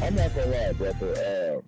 I'm not gonna lie, brother.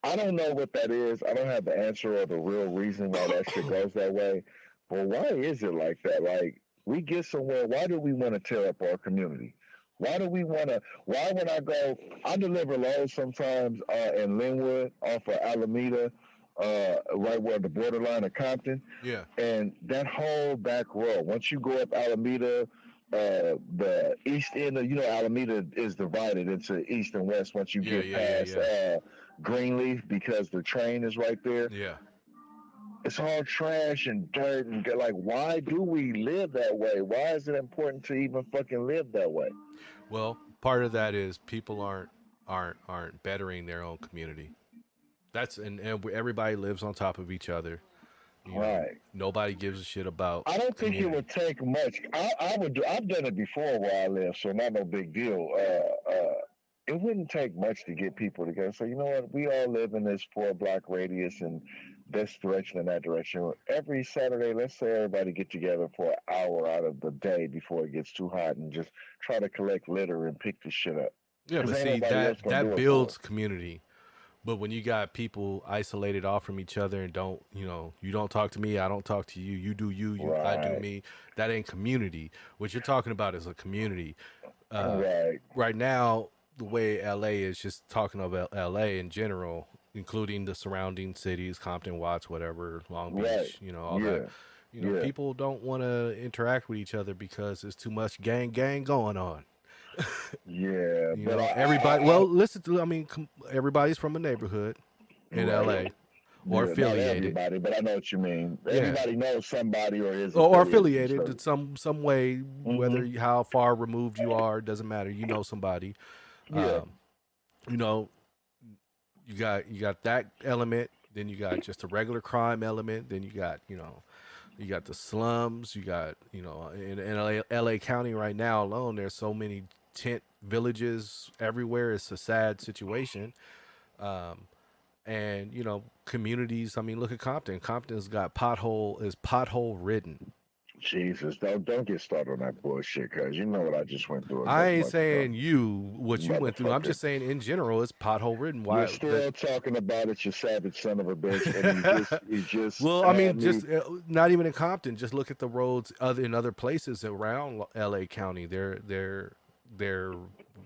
I don't know what that is. I don't have the answer or the real reason why that shit goes that way. But why is it like that? Like we get somewhere. Why do we want to tear up our community? Why do we want to? Why when I go, I deliver loads sometimes in Linwood off of Alameda, right where the borderline of Compton. Yeah. And that whole back row. Once you go up Alameda, the east end of Alameda is divided into east and west. Once you Yeah. get Yeah. Yeah. past Yeah. Greenleaf, because the train is right there. Yeah. It's all trash and dirt and like, why do we live that way? Why is it important to even fucking live that way? Well, part of that is people aren't bettering their own community. And everybody lives on top of each other. You know, Right. nobody gives a shit about I don't think it community. would take much. I would do. I've done it before where I live, so not no big deal. It wouldn't take much to get people together. So you know what? We all live in this 4 block radius and this direction and that direction. Every Saturday, let's say everybody get together for an hour out of the day before it gets too hot and just try to collect litter and pick this shit up. Yeah, Because but ain't see nobody else gonna that do it for builds us. community. But when you got people isolated off from each other and you don't talk to me, I don't talk to you, you do I do Right. me, that ain't community. What you're talking about is a community. Right. Right now, the way LA is, just talking about LA in general, including the surrounding cities, Compton, Watts, whatever, Long Right. Beach, all that. Yeah. Yeah. People don't want to interact with each other because there's too much gang going on. Yeah. But Everybody. Well, listen to. I mean, everybody's from a neighborhood in right. LA or Yeah, not affiliated. everybody, but I know what you mean. Yeah, Everybody knows somebody or is or affiliated with affiliated in certain. some way. Mm-hmm. Whether how far removed you are doesn't matter. You know somebody. Yeah. You know, you got that element. Then you got just a regular crime element. Then you got you got the slums. You got in LA County right now alone. There's so many tent villages everywhere. It's a sad situation. Um, and communities. I mean, look at Compton. Compton's got pothole ridden. Jesus, don't get started on that bullshit, cause you know what I just went through I a ain't month ago, saying what you went through. I'm motherfucker. just saying in general, it's pothole ridden. You're Why that? still talking about it, you savage son of a bitch, and you just Well, I had mean, me. just not even in Compton. Just look at the roads in other places around LA County. They're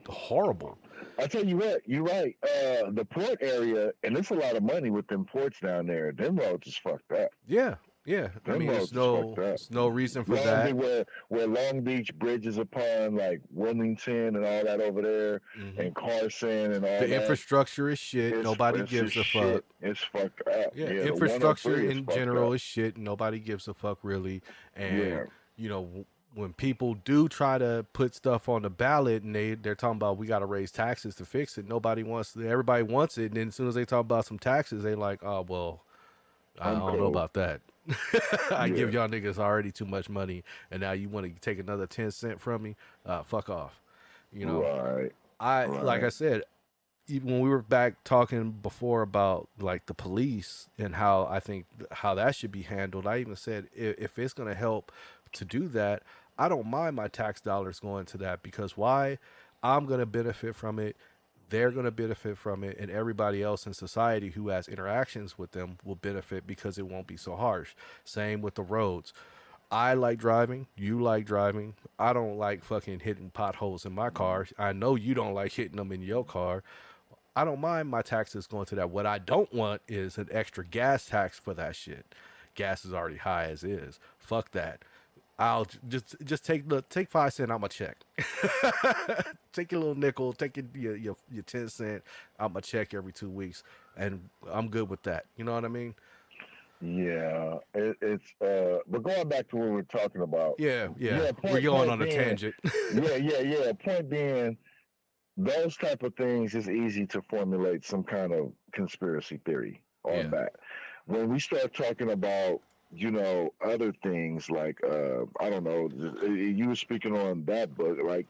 horrible. I tell you what, you're right. The port area, and there's a lot of money with them ports down there. Them roads is fucked up. Yeah, yeah. I Them mean, roads is fucked up. it's no reason for Long Beach, that. where Long Beach Bridge is upon, like Wilmington and all that over there, Hmm. and Carson and all The that. infrastructure is shit. Nobody It's just gives a fuck. shit. It's fucked up. Yeah, Yeah, the infrastructure 103 is in fucked general up. is shit. Nobody gives a fuck really. And Yeah. when people do try to put stuff on the ballot and they're talking about we got to raise taxes to fix it, everybody wants it. And then as soon as they talk about some taxes, they like, oh well, I I'm don't know cool. about that. I Yeah. give y'all niggas already too much money, and now you want to take another 10 cent from me? Fuck off. You know, Right. like I Right. said, even when we were back talking before about like the police and how I think how that should be handled, I even said if it's going to help to do that, I don't mind my tax dollars going to that, because why? I'm going to benefit from it. They're going to benefit from it, and everybody else in society who has interactions with them will benefit because it won't be so harsh. Same with the roads. I like driving. You like driving. I don't like fucking hitting potholes in my car. I know you don't like hitting them in your car. I don't mind my taxes going to that. What I don't want is an extra gas tax for that shit. Gas is already high as is. Fuck that. I'll just take 5 cent out my check. Take your little nickel. Take your 10 cent out my check every 2 weeks, and I'm good with that. You know what I mean? Yeah. It's but going back to what we were talking about. Yeah, yeah. Yeah. We're Point going point on a being. tangent. Yeah. Point being, those type of things is easy to formulate some kind of conspiracy theory on Yeah. that. When we start talking about, other things like, I don't know, you were speaking on that book, like,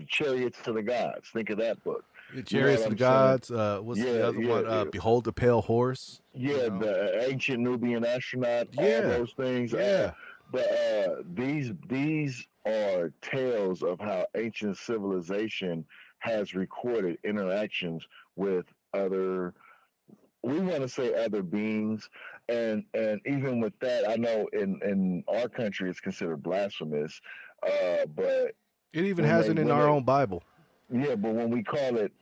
Chariots to the Gods. Think of that book. You know Chariots what of the I'm saying? Gods. What's the Yeah, other yeah, one? yeah. Behold the Pale Horse. You Yeah, know. the ancient Nubian astronaut, all Yeah. those things. Yeah. But these are tales of how ancient civilization has recorded interactions with other, we want to say other beings, and even with that, I know in our country it's considered blasphemous, but It even when has they it in when our they own Bible. yeah, but we call it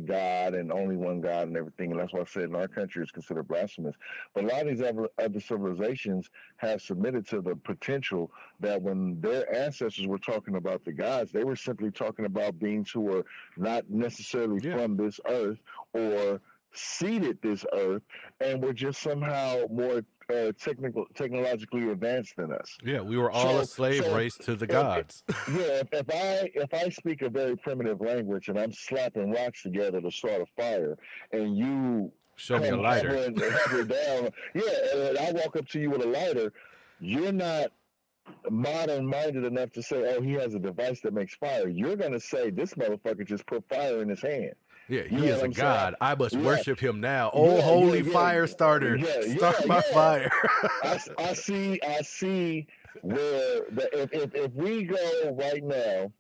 God and only one God and everything, and that's why I said in our country it's considered blasphemous. But a lot of these other civilizations have submitted to the potential that when their ancestors were talking about the gods, they were simply talking about beings who were not necessarily Yeah. from this earth or seeded this earth, and were just somehow more technologically advanced than us. Yeah, we were all a So, slave so race to the if, gods. yeah, if I speak a very primitive language and I'm slapping rocks together to start a fire, and you Show me a come lighter. hover down, yeah, and I walk up to you with a lighter, you're not modern minded enough to say, oh, he has a device that makes fire. You're gonna say this motherfucker just put fire in his hand. Yeah, You he know is what a I'm saying? god. I must Yeah, worship him now. Oh, yeah, holy yeah, fire starter, yeah, start my yeah. fire. I see where if we go right now,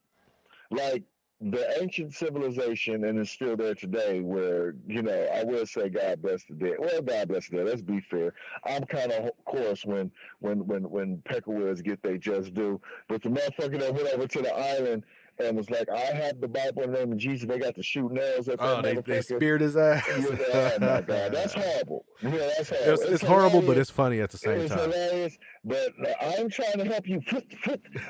like the ancient civilization, and it's still there today, where, you know, I will say God bless the dead. Well, God bless the dead. Let's be fair. I'm kind of course when peckerwoods get they just due, but the motherfucker that went over to the island and was like, I have the Bible in the name of Jesus. They got to shoot nails at that Oh, they motherfucker. speared his ass. Oh my God, that's horrible. Yeah, that's horrible. It's horrible, but it's funny at the same It's time. hilarious, but I'm trying to help you.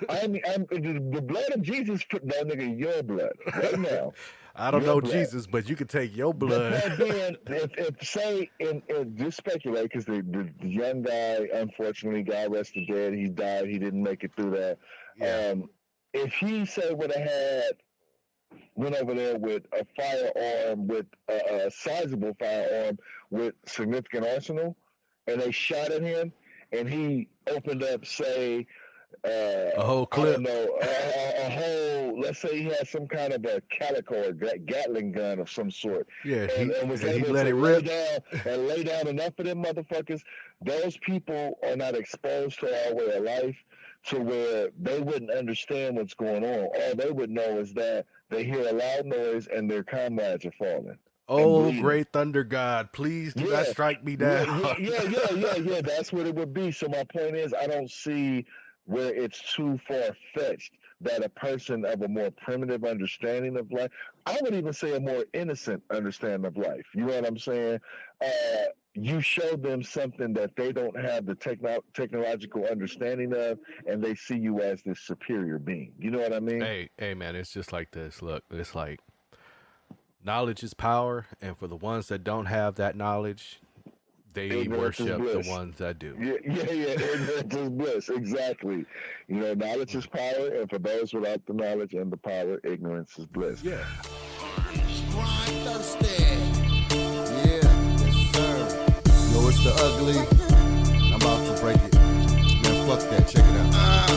I'm the blood of Jesus. No, nigga, your blood right now. I don't Your know blood. Jesus, but you can take your The blood. point being, if say, and just speculate, because the young guy, unfortunately, God rest the dead, he died, he didn't make it through that. Yeah. If he say would have had went over there with a firearm, with a sizable firearm with significant arsenal, and they shot at him, and he opened up, say, A whole clip. I don't know, a whole, let's say he had some kind of a calico or Gatling gun of some sort. Yeah, and was he able let to it rip. lay down enough of them motherfuckers. Those people are not exposed to our way of life to where they wouldn't understand what's going on. All they would know is that they hear a loud noise and their comrades are falling. Oh, great thunder God, please do not strike me down. Yeah. That's what it would be. So my point is, I don't see where it's too far-fetched that a person of a more primitive understanding of life, I would even say a more innocent understanding of life, you know what I'm saying? You show them something that they don't have the technological understanding of, and they see you as this superior being. You know what I mean? Hey, man, it's just like this. Look, it's like knowledge is power, and for the ones that don't have that knowledge, they Ignorance worship the ones that do. Yeah. Ignorance is bliss. Exactly. You know, knowledge is power, and for those without the knowledge and the power, ignorance is bliss. Yeah. Grind thirsty. Yeah, yes, sir. Yo, it's the ugly. I'm about to break it. Man, fuck that. Check it out.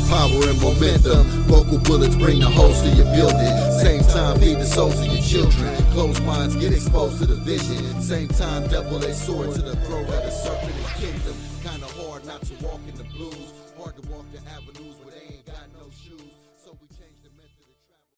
Power and momentum. Vocal bullets bring the host to your building. Same time, feed the souls of your children. Closed minds get exposed to the vision. Same time, double-edged sword to the throat of the serpent and kingdom.